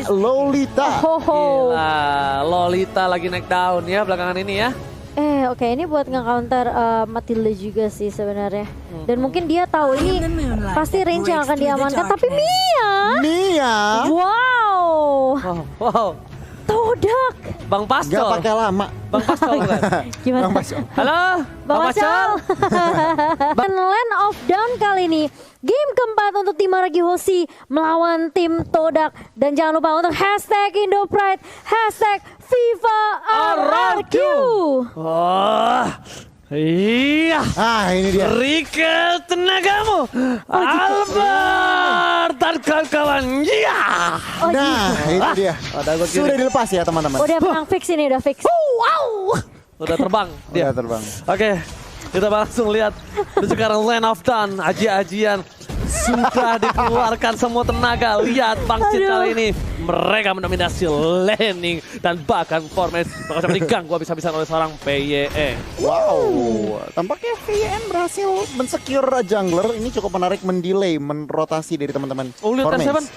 Lolita. Gila, Lolita lagi naik daun ya belakangan ini ya. Oke, ini buat nge-counter Matilda juga sih sebenarnya. Dan mungkin dia tahu ini pasti range yang akan diamankan. Tapi Mia. Wow. Wow. Todak. Bang Pascol. Gak pakai lama. Bang Pascol kan? Gimana? Bang Pascol. Halo, Bang Pascol. Dan Land of Dawn kali ini game keempat untuk tim Araki Hoshi melawan tim Todak. Dan jangan lupa untuk hashtag IndoPride, hashtag FIFA RRQ. Iya. Ini dia. Rika tenagamu. Albert dan kawan-kawan. Iya. Nah, itu dia. Sudah dilepas ya teman-teman. Udah menang fix ini, udah fix. Wow. Udah terbang dia. Udah terbang. Oke, kita langsung lihat sekarang Land of Dawn, ajian-ajian sudah dikeluarkan semua tenaga. Lihat Bangsit kali ini mereka mendominasi laning dan bahkan formasi bakal diganggu habis-habisan oleh seorang PYE. Wow, tampaknya PYN berhasil mensecure jungler. Ini cukup menarik, mendelay, menrotasi dari teman-teman. Oh lihat R7,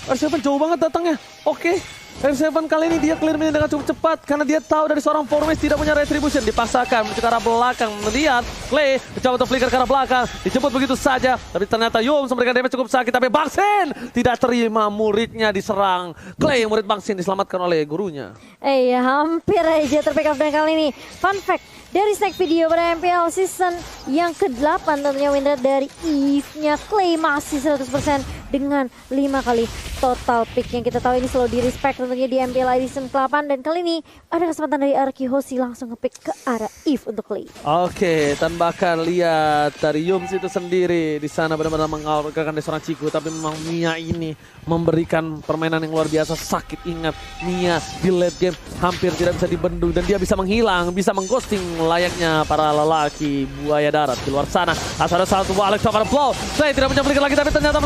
R7 jauh banget datangnya. Oke. R7 kali ini dia clear minion dengan cukup cepat karena dia tahu dari seorang Formes tidak punya retribution, dipaksakan menuju ke arah belakang. Melihat Clay mencoba untuk flicker ke arah belakang, dijemput begitu saja, tapi ternyata Yums memberikan damage cukup sakit. Tapi Bangsin tidak terima, muridnya diserang. Clay murid Bangsin diselamatkan oleh gurunya. Hampir aja terpick up dan kali ini. Fun fact dari snack video pada MPL season yang ke-8 tentunya win rate dari Eve-nya Clay masih 100% dengan 5 kali total pick yang kita tahu ini selalu di respect tentunya di MPL season ke-8. Dan kali ini ada kesempatan dari Araki Hoshi langsung nge-pick ke arah Eve untuk Clay. Oke, dan bahkan lihat dari Yums itu sendiri di sana benar-benar mengalahkan dari seorang Ciku, tapi memang Mia ini memberikan permainan yang luar biasa. Sakit, ingat Mia di late game hampir tidak bisa dibendung dan dia bisa menghilang, bisa mengghosting layaknya para lelaki buaya darat di luar sana. Asal ada satu Alex over blow. Saya tidak punya flicker lagi, tapi ternyata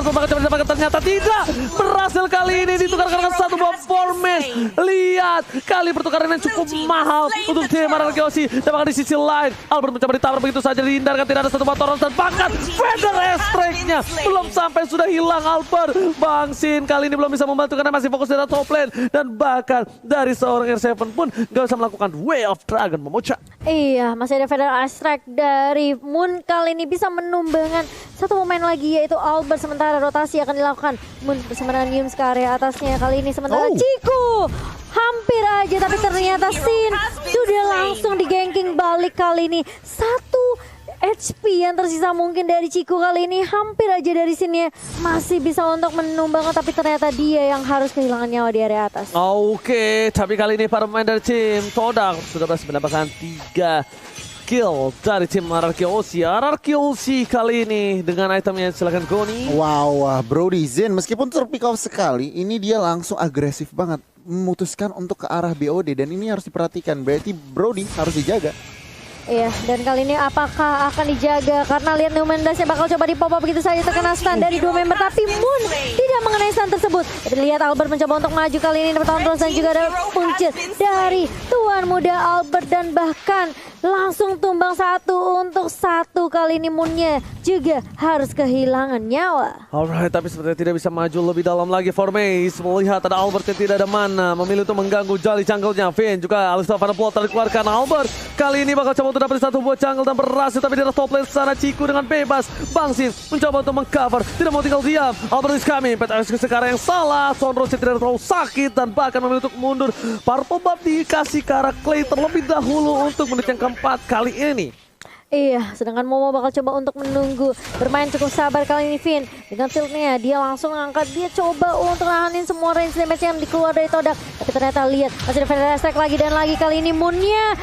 ternyata tidak berhasil. Kali ini ditukarkan dengan satu buah Formes. Lihat, kali pertukaran yang cukup mahal untuk tim Araki Hoshi. Dan bahkan di sisi lain Albert mencoba ditabrak begitu saja, dihindarkan, tidak ada satu buah Torrents dan bahkan Feather Strike-nya belum sampai sudah hilang Albert. Bangsin kali ini belum bisa membantu karena masih fokus di top lane dan bahkan dari seorang R7 pun gak bisa melakukan Way of Dragon Momocha. Iya, masih ada Feather Strike dari Moon kali ini bisa menumbangkan satu pemain lagi yaitu Albert. Sementara rotasi akan dilakukan Moon bersama dengan Yums ke area atasnya kali ini. Sementara Ciku hampir aja tapi ternyata Sin sudah langsung di-ganking balik kali ini. Satu HP yang tersisa mungkin dari Ciku kali ini hampir aja dari sini masih bisa untuk menumbangkan, tapi ternyata dia yang harus kehilangan nyawa di area atas. Oke, tapi kali ini para pemain dari tim Todak sudah berhasil mendapatkan 3 kill dari tim Araki Hoshi. Araki Hoshi kali ini dengan itemnya, silakan Goni. Wow, Brody Zen meskipun terpick off sekali, ini dia langsung agresif banget memutuskan untuk ke arah BOD dan ini harus diperhatikan. Berarti Brody harus dijaga. Iya, dan kali ini apakah akan dijaga? Karena lihat Numendasnya bakal coba di-pop up begitu saja, terkena stun dari dua member. Tapi Moon tidak mengenai stun tersebut. Tapi lihat Albert mencoba untuk maju kali ini. Dapat terus dan juga ada puncir dari tuan muda Albert. Dan bahkan langsung tumbang satu untuk satu. Kali ini Moonnya juga harus kehilangan nyawa. Alright, tapi sepertinya tidak bisa maju lebih dalam lagi. Formes melihat ada Albert yang tidak ada mana, memilih untuk mengganggu jali jungle-nya. Finn juga Alistar Van Plot dikeluarkan. Albert kali ini bakal coba untuk dapat satu buah jungle dan berhasil, tapi di top lane sana Ciku dengan bebas. Bangsin mencoba untuk mengcover, tidak mau tinggal diam. Albert is coming, PTS sekarang yang salah. Sonrose tidak terlalu sakit dan bahkan memilih untuk mundur. Purple buff dikasih ke arah Clay terlebih dahulu untuk menit yang keempat kali ini. Iya, sedangkan Momo bakal coba untuk menunggu. Bermain cukup sabar kali ini Finn. Dengan tiltnya dia langsung angkat. Dia coba untuk nahanin semua range damage yang dikeluar dari Todak. Tapi ternyata lihat masih ada Feather Strike lagi dan lagi. Kali ini Moonnya.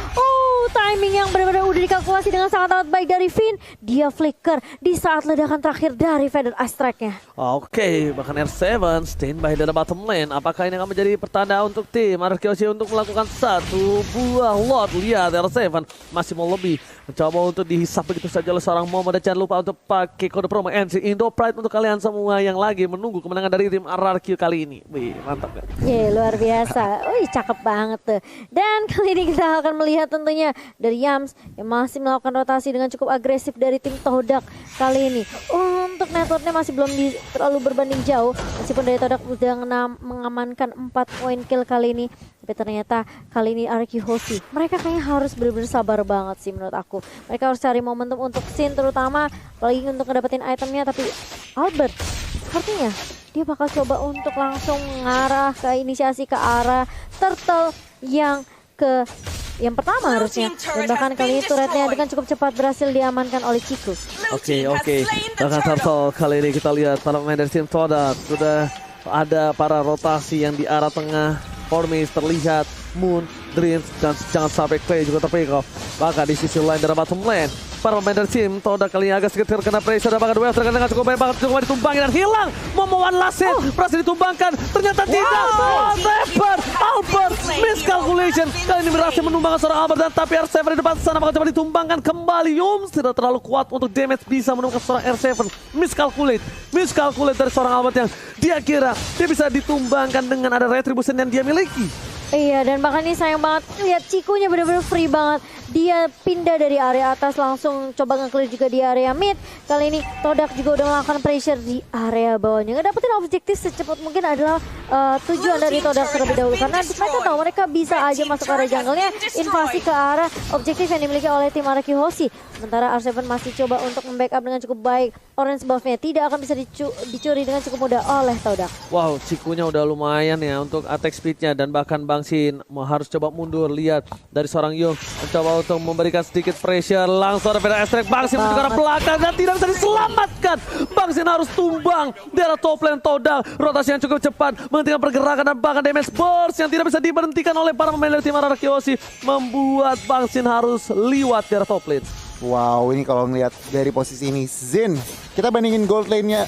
Timing yang benar-benar udah dikalkulasi dengan sangat baik dari Finn. Dia flicker di saat ledakan terakhir dari Feather Strike-nya. Oke, bahkan R7 standby dari bottom lane. Apakah ini akan menjadi pertanda untuk tim Araki Hoshi untuk melakukan satu buah lot? Lihat R7 masih mau lebih, mencoba untuk dihisap begitu saja oleh seorang Momo. Dan jangan lupa untuk pakai kode promo NC IndoPride untuk kalian semua yang lagi menunggu kemenangan dari tim RRQ kali ini. Wih, mantap kan? Luar biasa. Wih, cakep banget tuh. Dan kali ini kita akan melihat tentunya dari Yums yang masih melakukan rotasi dengan cukup agresif dari tim Todak kali ini untuk networknya masih belum terlalu berbanding jauh. Meskipun dari Todak udah mengamankan 4 poin kill kali ini. Tapi ternyata kali ini Arki Hoshi, mereka kayaknya harus benar-benar sabar banget sih menurut aku. Mereka harus cari momentum untuk scene terutama, apalagi untuk ngedapetin itemnya. Tapi Albert sepertinya dia bakal coba untuk langsung mengarah ke inisiasi ke arah turtle yang pertama harusnya. Dan bahkan kali itu turretnya dengan cukup cepat berhasil diamankan oleh Ciku. Oke. Bahkan turtle kali ini kita lihat para pemain dari tim Todak sudah ada para rotasi yang di arah tengah. Formis terlihat, Moon, Dreams, dan jangan sampai Clay juga terpick off. Bahkan di sisi lain dari bottom lane, para pemain dari tim Todak kali ini agak sedikit terkena pressure. Dan bahkan duel terkena dengan cukup baik banget, cukup ditumbangin dan hilang. Momo one last hit, berhasil ditumbangkan, ternyata tidak. Albert, miscalculation. Kali ini berhasil menumbangkan seorang Albert, dan tapi R7 di depan sana bakal coba ditumbangkan kembali. Yums tidak terlalu kuat untuk damage bisa menemukan seorang R7. Miscalculate dari seorang Albert yang dia kira dia bisa ditumbangkan dengan ada retribution yang dia miliki. Iya, dan bahkan ini sayang banget lihat Cikunya bener-bener free banget. Dia pindah dari area atas langsung coba nge-clear juga di area mid. Kali ini Todak juga udah melakukan pressure di area bawahnya. Ngedapetin objektif secepat mungkin adalah tujuan dari Todak terlebih dahulu. Karena mereka tahu mereka bisa aja masuk area jungle-nya, invasi ke arah objektif yang dimiliki oleh tim Araki Hoshi. Sementara R7 masih coba untuk membackup dengan cukup baik. Orange buff-nya tidak akan bisa dicuri dengan cukup mudah oleh Todak. Wow, Cikunya udah lumayan ya untuk attack speed-nya, dan bahkan Bang Sin harus coba mundur. Lihat dari seorang Yung mencoba untuk memberikan sedikit pressure, langsung ada Feder Extract. Bang Sin menuju ke arah belakang dan tidak bisa diselamatkan. Bang Sin harus tumbang di arah top lane Todak. Rotasi yang cukup cepat menghentikan pergerakan dan bahkan damage burst yang tidak bisa diberhentikan oleh para pemain dari tim Araki Hoshi membuat Bang Sin harus liwat di arah top lane. Wow, ini kalau ngelihat dari posisi ini Zin, kita bandingin gold lanernya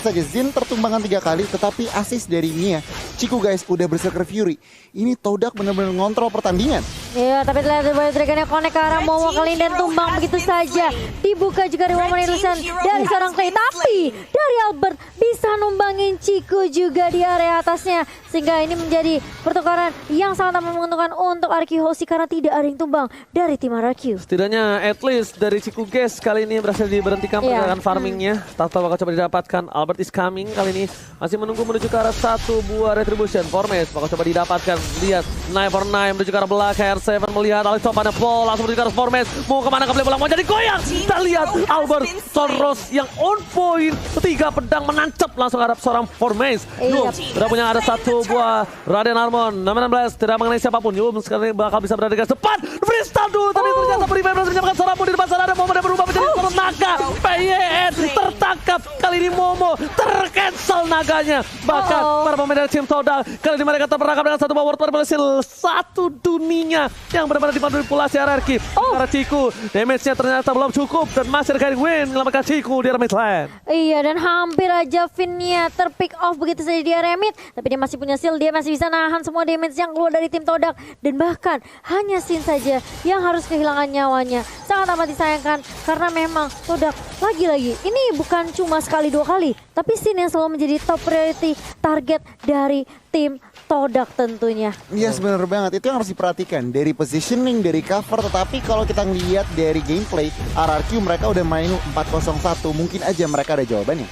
saja. Zin tertumbangkan 3 kali, tetapi assist dari Mia. Ciku guys udah berserker Fury. Ini Todak benar-benar ngontrol pertandingan. Iya, tapi terlihat dari Dragon yang connect ke arah Momo kali ini dan tumbang begitu saja. Dibuka juga dari Woman Illusion dari seorang Clay, tapi dari Albert bisa numbangin Ciku juga di area atasnya. Sehingga ini menjadi pertukaran yang sangat menguntungkan untuk Araki Hoshi karena tidak ada yang tumbang dari tim Araki. Setidaknya at least dari Ciku guys kali ini berhasil diberhentikan pergerakan farmingnya. Tahta bakal coba didapatkan. Albert is coming kali ini masih menunggu menuju ke arah 1 buah retribution. Formes bakal coba didapatkan. Lihat 949 menuju ke arah belakang. R7 melihat Alex Topannya Paul langsung menuju ke arah Formes. Mau kemana ke bola mau jadi goyang. Kita lihat Albert Sonros yang on point. 3 pedang menancap langsung ke arah seorang Formes. Yum sudah punya ada 1 buah Raden Harmon. 16 tidak mengenai siapapun. Yum sekarang bakal bisa berada di garis depan. Freestyle dulu tapi ternyata Prime berhasil menyamakan seorang di depan sana ada Momo yang berubah menjadi seorang naga. PYN tertangkap. Kali ini Momo tercancel naganya. Bahkan para pemain dari tim Todak kali ini mereka terperangkap dengan 1 power berhasil 1 dunia yang benar-benar dimanipulasi hierarki. Karena Ciku damage-nya ternyata belum cukup dan masih ada win menyelamatkan Ciku di area mid lane. Iya, dan hampir aja Finnya terpick off begitu saja di area mid, tapi dia masih punya shield, dia masih bisa nahan semua damage yang keluar dari tim Todak, dan bahkan hanya Sin saja yang harus kehilangan nyawanya. Sangat amat disayangkan karena memang Todak lagi-lagi ini bukan cuma sekali 2 kali, tapi Sin yang selalu menjadi top priority target dari tim Todak tentunya. Iya, benar banget. Itu yang harus diperhatikan dari positioning, dari cover. Tetapi kalau kita ngelihat dari gameplay, RRQ mereka udah main 4-0-1. Mungkin aja mereka ada jawabannya.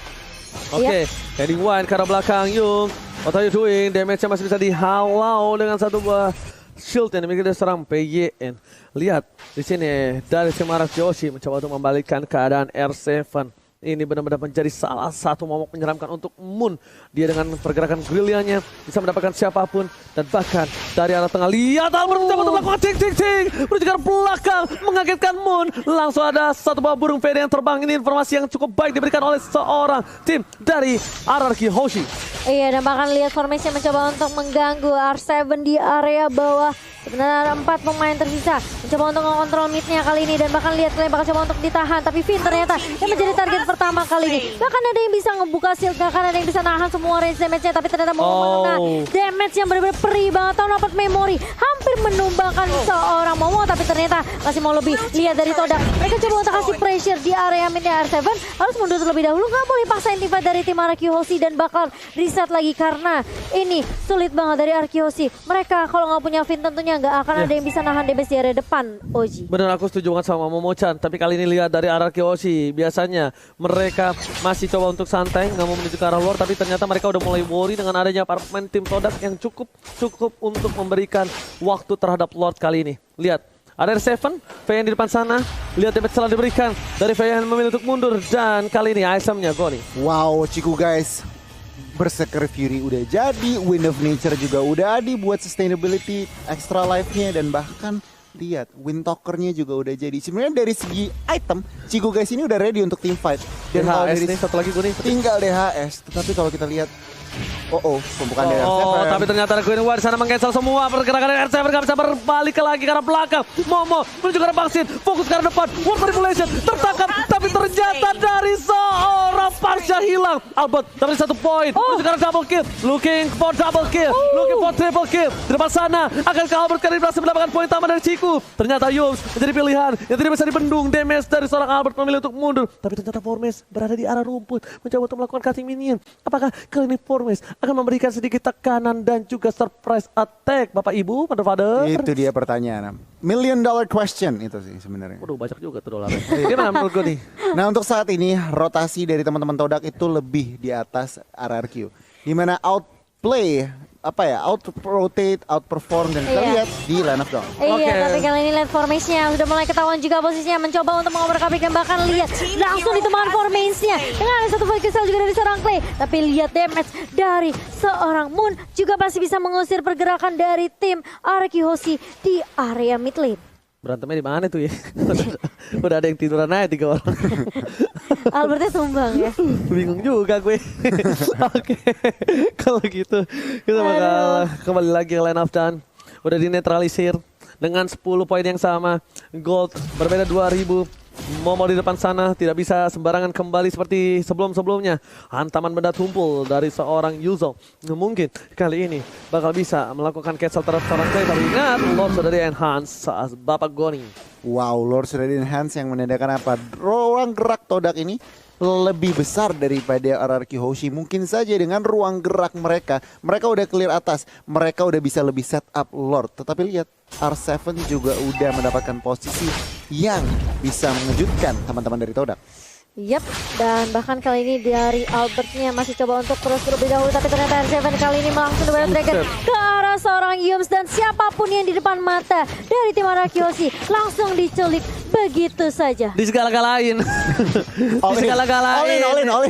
Oke, heading one ke arah belakang. Yung, what are you doing? Damage-nya masih bisa dihalau dengan 1 buah shield yang dimiliki dari seorang PYN. Lihat di sini dari tim Araki Hoshi mencoba untuk membalikkan keadaan R7. Ini benar-benar menjadi salah satu momok menyeramkan untuk Moon. Dia dengan pergerakan gerilyanya bisa mendapatkan siapapun. Dan bahkan dari arah tengah, lihat Albert mencoba untuk melakukan cing-cing-cing. Menuju ke belakang, mengagetkan Moon. Langsung ada 1 buah burung fede yang terbang. Ini informasi yang cukup baik diberikan oleh seorang tim dari Araki Hoshi. Iya, dan bahkan lihat formasi mencoba untuk mengganggu R7 di area bawah. Sebenarnya ada 4 pemain tersisa mencoba untuk mengontrol mid-nya kali ini, dan bahkan lihat Clay bakal coba untuk ditahan, tapi Finn ternyata yang menjadi target pertama kali ini. Bahkan ada yang bisa ngebuka shield, bahkan ada yang bisa nahan semua range damage-nya, tapi ternyata mau mengenai damage yang benar-benar perih banget. Tahu dapat memori, hampir menumbangkan seorang Momo, tapi ternyata masih mau lebih. Lihat dari Todak, mereka coba untuk kasih pressure di area mid-nya. R7 harus mundur terlebih dahulu, nggak boleh paksa intifad dari tim Araki Hoshi, dan bakal reset lagi karena ini sulit banget dari Araki Hoshi. Mereka kalau nggak punya Finn tentunya pokoknya nggak akan ada yang bisa nahan DBS di area depan, Oji. Bener, aku setuju banget sama Momo-chan. Tapi kali ini lihat dari RRQ Oshi, biasanya mereka masih coba untuk santai, nggak mau menuju ke arah luar. Tapi ternyata mereka udah mulai worry dengan adanya para pemain tim Todak yang cukup untuk memberikan waktu terhadap Lord kali ini. Lihat, ada R7, VN di depan sana. Lihat damage telah diberikan dari VN memilih untuk mundur. Dan kali ini ISM-nya Goni. Wow, Ciku guys. Berserker Fury udah jadi, Wind of Nature juga udah ada buat sustainability extra life-nya, dan bahkan lihat Wind Talker-nya juga udah jadi. Sebenarnya dari segi item, Ciku guys ini udah ready untuk team fight. Dan kalau DHS dari nih satu lagi Goni. tinggal DHS, tetapi kalau kita lihat pembukaan dari R7. Oh, tapi ternyata ada Queen War di sana meng-cancel semua pergerakan dari R7, gak bisa berbalik lagi ke arah belakang. Momo menuju ke arah Baksin, fokus ke arah depan. World Manipulation tertangkap, tapi ternyata dari seorang Parsha hilang. Albert dapat 1 poin, menuju ke arah double kill, looking for double kill, looking for triple kill. Di depan sana, akankah Albert kali ini berhasil mendapatkan poin tambah dari Ciku? Ternyata Yums menjadi pilihan yang tidak bisa dibendung. Damage dari seorang Albert memilih untuk mundur, tapi ternyata Formes berada di arah rumput, mencoba untuk melakukan cutting minion. Apakah kali ini Formes akan memberikan sedikit tekanan dan juga surprise attack, Bapak Ibu, Father? Itu dia pertanyaan. $1 million question itu sih sebenarnya. Waduh, banyak juga tuh dolarnya. Gimana menurut gue nih? Nah, untuk saat ini rotasi dari teman-teman Todak itu lebih di atas RRQ. Di mana outplay, out-rotate, outperform, dan kita lihat di line of down. Iya, tapi kali ini lihat formasinya sudah mulai ketahuan juga posisinya, mencoba untuk mengoper-kapik dan bahkan lihat langsung ditemukan formasinya dengan ada satu focus cell juga dari seorang Clay. Tapi lihat damage dari seorang Moon juga pasti bisa mengusir pergerakan dari tim RRQ Hoshi di area mid lane. Berantemnya di mana tuh ya? Udah ada yang tiduran aja 3 orang. Albertnya tumbang ya. Bingung juga gue. Oke, kalau gitu kita bakal kembali lagi ke line of down. Udah dinetralisir dengan 10 poin yang sama. Gold berbeda 2000. Momo di depan sana tidak bisa sembarangan kembali seperti sebelum-sebelumnya. Hantaman benda tumpul dari seorang Yuzo. Mungkin kali ini bakal bisa melakukan cancel terhadap seorang Clay. Tapi ingat, Lord sudah di-enhance saat Bapak Goni. Wow, Lord sudah di-enhance yang menandakan apa? Ruang gerak Todak ini lebih besar daripada RRQ Hoshi. Mungkin saja dengan ruang gerak mereka udah clear atas, mereka udah bisa lebih set up Lord. Tetapi lihat, R7 juga udah mendapatkan posisi yang bisa mengejutkan teman-teman dari Todak. Yap, dan bahkan kali ini dari Albertnya masih coba untuk terus terlebih dahulu, tapi ternyata R7 kali ini langsung Double Dragon ke arah seorang Yums, dan siapapun yang di depan mata dari tim RRQ Hoshi langsung diculik begitu saja. Di segala-galain. Di segala-galain.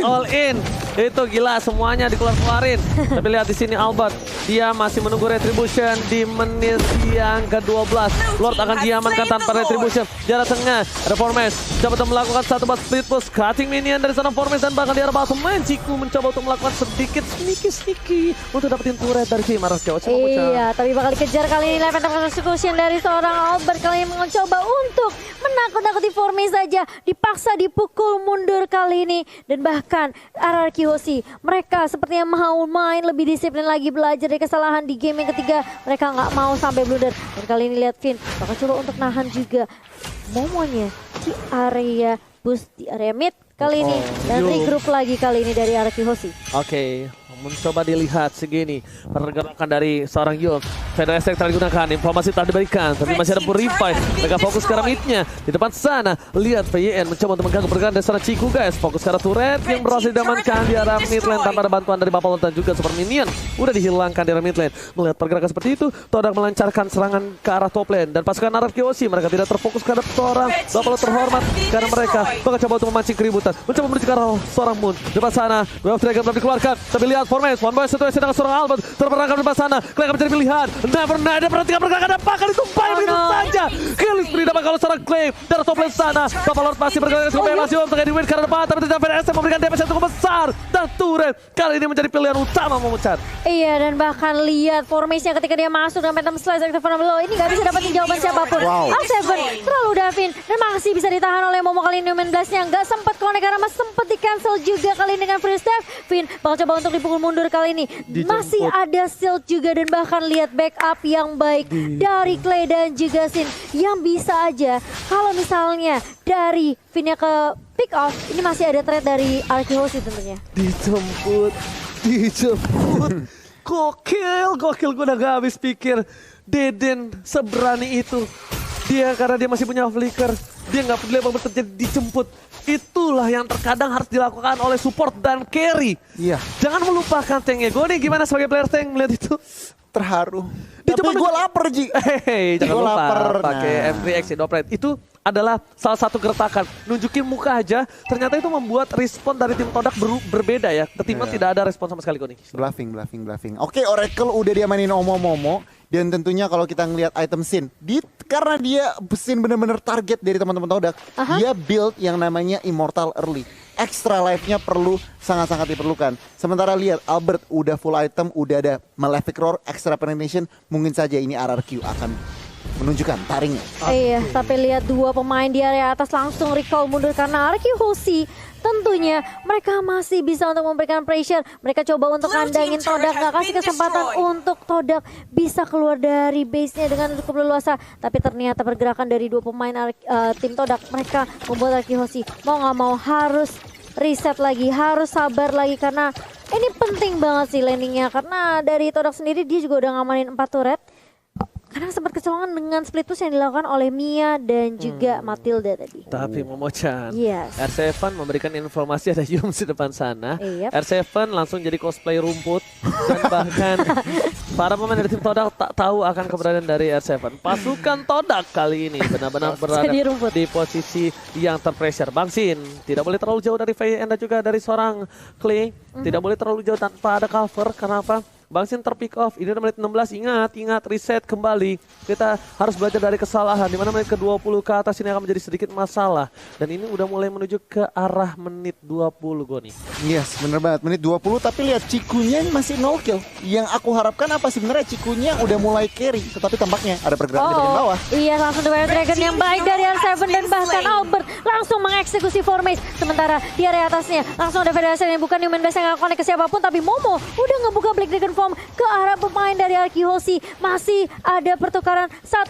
All in. Itu gila, semuanya dikeluarin. Tapi lihat di sini Albert, dia masih menunggu retribution di menit yang ke-12. Lord akan diamankan tanpa retribution. Di arah tengah ada Formes, coba untuk melakukan satu buat split push, cutting minion dari sana Formes, dan bahkan di arah bottom lane Ciku mencoba untuk melakukan sedikit sneaky untuk dapetin turret dari tim RRQ. Iya, tapi bakal dikejar kali ini. Live attack execution dari seorang Albert kali ini mencoba untuk menakut-nakuti Formes saja. Dipaksa dipukul mundur kali ini, dan bahkan RRQ Hoshi mereka sepertinya mau main lebih disiplin lagi, belajar dari kesalahan di game yang ketiga. Mereka nggak mau sampai blunder, dan kali ini lihat Finn bakal coba untuk nahan juga Momonya di area boost di area mid kali ini, dan regroup lagi kali ini dari RRQ Hoshi. Oke, mencoba dilihat segini pergerakan dari seorang Yul. Shadow Attack telah digunakan, informasi telah diberikan, tapi masih ada Purify. Mereka fokus ke arah midnya. Di depan sana, lihat VYN mencoba untuk mengganggu pergerakan dari seorang Ciku guys. Fokus ke arah turret yang berhasil diamankan di arah mid lane tanpa ada bantuan dari Bapak dan juga Super Minion. Udah dihilangkan di arah mid lane. Melihat pergerakan seperti itu, Todak melancarkan serangan ke arah top lane. Dan pasukan RRQ Hoshi mereka tidak terfokus ke arah seorang Bapak terhormat, karena mereka bakal coba untuk memancing keributan. Mencoba menuju ke arah seorang Moon. Di depan sana, Wave Dragon belum dikeluarkan. Tapi lihat Formes, one boy situasi dengan seorang Albert terperangkap di depan sana. Clay akan menjadi pilihan. Ada perhatikan pergerakan apa kali tumpah begitu saja. Kill beri dapat kalau seorang Clay dari top lane sana. Bapak Lord masih bergerak sampai masih untuk di win karena depan, tapi tidak VSM memberikan damage yang cukup besar, dan turret kali ini menjadi pilihan utama memecat. Iya, dan bahkan lihat formasinya ketika dia masuk dengan Phantom Slice aktif below, ini nggak bisa dapetin jawaban siapapun. R7 terlalu Davin, dan masih bisa ditahan oleh Momo kali ini. Main blastnya nggak sempat connect karena masih sempat di cancel juga kali ini dengan free step. Finn bakal coba untuk dipukul mundur kali ini. Masih ada shield juga, dan bahkan lihat backup yang baik dari Clay dan juga Sin, yang bisa aja kalau misalnya dari Finnya ke pick off, ini masih ada threat dari RRQ Hoshi tentunya. Dijemput. Gokil, gue udah gak habis pikir. Deden seberani itu. Dia karena dia masih punya flicker, dia nggak peduli apa terjadi dijemput. Itulah yang terkadang harus dilakukan oleh support dan carry. Iya. Jangan melupakan tanknya. Gue nih gimana sebagai player tank melihat itu? Terharu. Itu Tapi gue lapar, Ji. Jangan Gua lupa lapar. pakai Nah. M3X Dopplet. Itu adalah salah satu gertakan. Nunjukin muka aja, ternyata itu membuat respon dari tim Todak berbeda ya. Ketimbang tidak ada respon sama sekali kok nih. Bluffing. Oke, Oracle udah dia mainin Omomomo. Dan tentunya kalau kita ngelihat item scene, karena dia scene bener-bener target dari teman-teman Todak, dia build yang namanya Immortal Early. Extra life-nya sangat-sangat diperlukan. Sementara lihat Albert udah full item, udah ada Malefic Roar, extra penetration, mungkin saja ini RRQ akan menunjukkan taringnya. Iya, tapi lihat dua pemain di area atas langsung recall mundur karena RQ Hoshi. Tentunya mereka masih bisa untuk memberikan pressure. Mereka coba untuk kandangin Todak, gak kasih kesempatan untuk Todak bisa keluar dari base-nya dengan cukup leluasa. Tapi ternyata pergerakan dari dua pemain tim Todak, mereka membuat RQ Hoshi mau gak mau harus reset lagi, harus sabar lagi karena ini penting banget sih landingnya. Karena dari Todak sendiri dia juga udah ngamanin 4 turret. Karena sempat kecolongan dengan split push yang dilakukan oleh Mia dan juga Matilda tadi. Tapi Momo-chan, Yes. R7 memberikan informasi ada Yums di depan sana. Yep. R7 langsung jadi cosplay rumput dan bahkan para pemain dari tim Todak tak tahu akan keberadaan dari R7. Pasukan Todak kali ini benar-benar berada Jadi rumput. di posisi yang terpressure. Bang Sin tidak boleh terlalu jauh dari VN dan juga dari seorang Clay. Tidak boleh terlalu jauh tanpa ada cover. Karena apa? Bang Sin terpick off, ini udah menit 16, ingat, reset kembali. Kita harus belajar dari kesalahan, dimana menit ke-20 ke atas ini akan menjadi sedikit masalah. Dan ini udah mulai menuju ke arah menit 20 Goni. Yes, bener banget. Menit 20 tapi lihat Cikunya masih 0 kill. Yang aku harapkan apa sebenarnya Cikunya udah mulai carry. Tetapi tampaknya ada pergerakan di bagian bawah. Iya, langsung The Wild Dragon yang baik dari R7 dan bahkan Albert langsung mengeksekusi formation. Sementara di area atasnya langsung ada Federation yang bukan Human Base yang gak connect ke siapapun. Tapi Momo udah ngebuka Black Dragon Form ke arah pemain dari RQ Hoshi. Masih ada pertukaran 1-0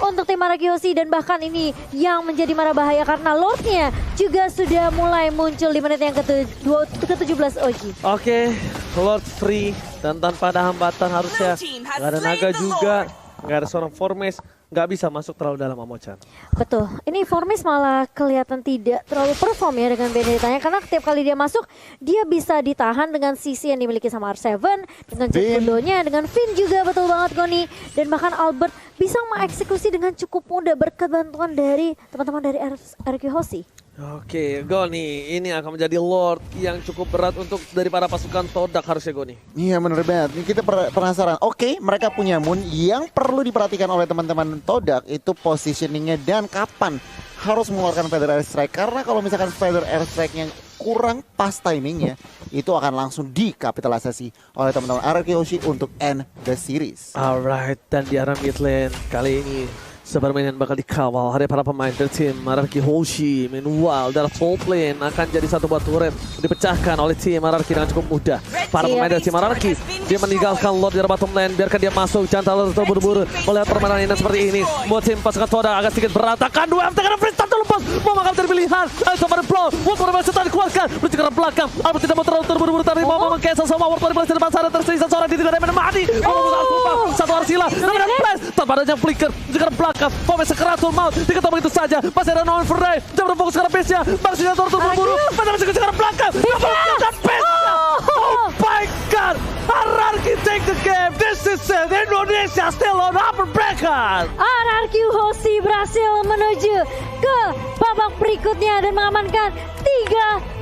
untuk tim RQ Hoshi. Dan bahkan ini yang menjadi marah bahaya karena Lordnya juga sudah mulai muncul di menit yang ke-17 Oji. Oke, Lord free dan tanpa ada hambatan harusnya. Gak ada naga juga, gak ada seorang Formes. Gak bisa masuk terlalu dalam Momo-chan. Betul, ini Formis malah kelihatan tidak terlalu perform ya dengan Beneditanya. Karena setiap kali dia masuk, dia bisa ditahan dengan sisi yang dimiliki sama R7. Dengan Cekundonya, dengan Finn juga betul banget Goni. Dan bahkan Albert bisa mengeksekusi dengan cukup mudah berkat bantuan dari teman-teman dari RQ Hoshi. Oke, Goni, ini akan menjadi Lord yang cukup berat untuk dari para pasukan Todak harusnya Goni. Iya bener banget. Ini kita penasaran. Oke, mereka punya Moon. Yang perlu diperhatikan oleh teman-teman Todak itu positioningnya dan kapan harus mengeluarkan Feather Airstrike. Karena kalau misalkan Feather Airstrike-nya kurang pas timingnya, itu akan langsung dikapitalisasi oleh teman-teman RQ Hoshi untuk end the series. Alright, dan di arah mid lane kali ini sepermainan bakal dikawal hari para pemain dari tim RRQ Hoshi. Meanwhile, dari top lane akan jadi satu buah turret dipecahkan oleh tim RRQ dengan cukup mudah. Para pemain dari tim RRQ, dia meninggalkan Lord di bottom lane, biarkan dia masuk, jangan terlalu terburu-buru. Melihat permainan ini seperti ini, buat tim pasukan Todak agak sedikit berantakan. 2 MT karena free start lepas, mau makan dari pilihan. Ayo coba deploy, World War Blast dikeluarkan, menuju ke belakang. Albert tidak mau terlalu terburu-buru, tapi mau meng-cancel sama World War Blast di depan sana. Tersisa seorang di tidak ada mati. Satu Arsila, tapi ada Blast, tanpa adanya flicker, menuju ke belakang. Pommes sekeratul maut, diketemu begitu saja. Masih ada Nolan Ferdinand, jangan berfokus ke arah base-nya. Bang Sinja terburu-buru, masih ke arah belakang. Dan base-nya. Oh my God, RRQ take the game. This is it. Indonesia still on upper bracket. RRQ Hoshi berhasil menuju ke babak berikutnya dan mengamankan 3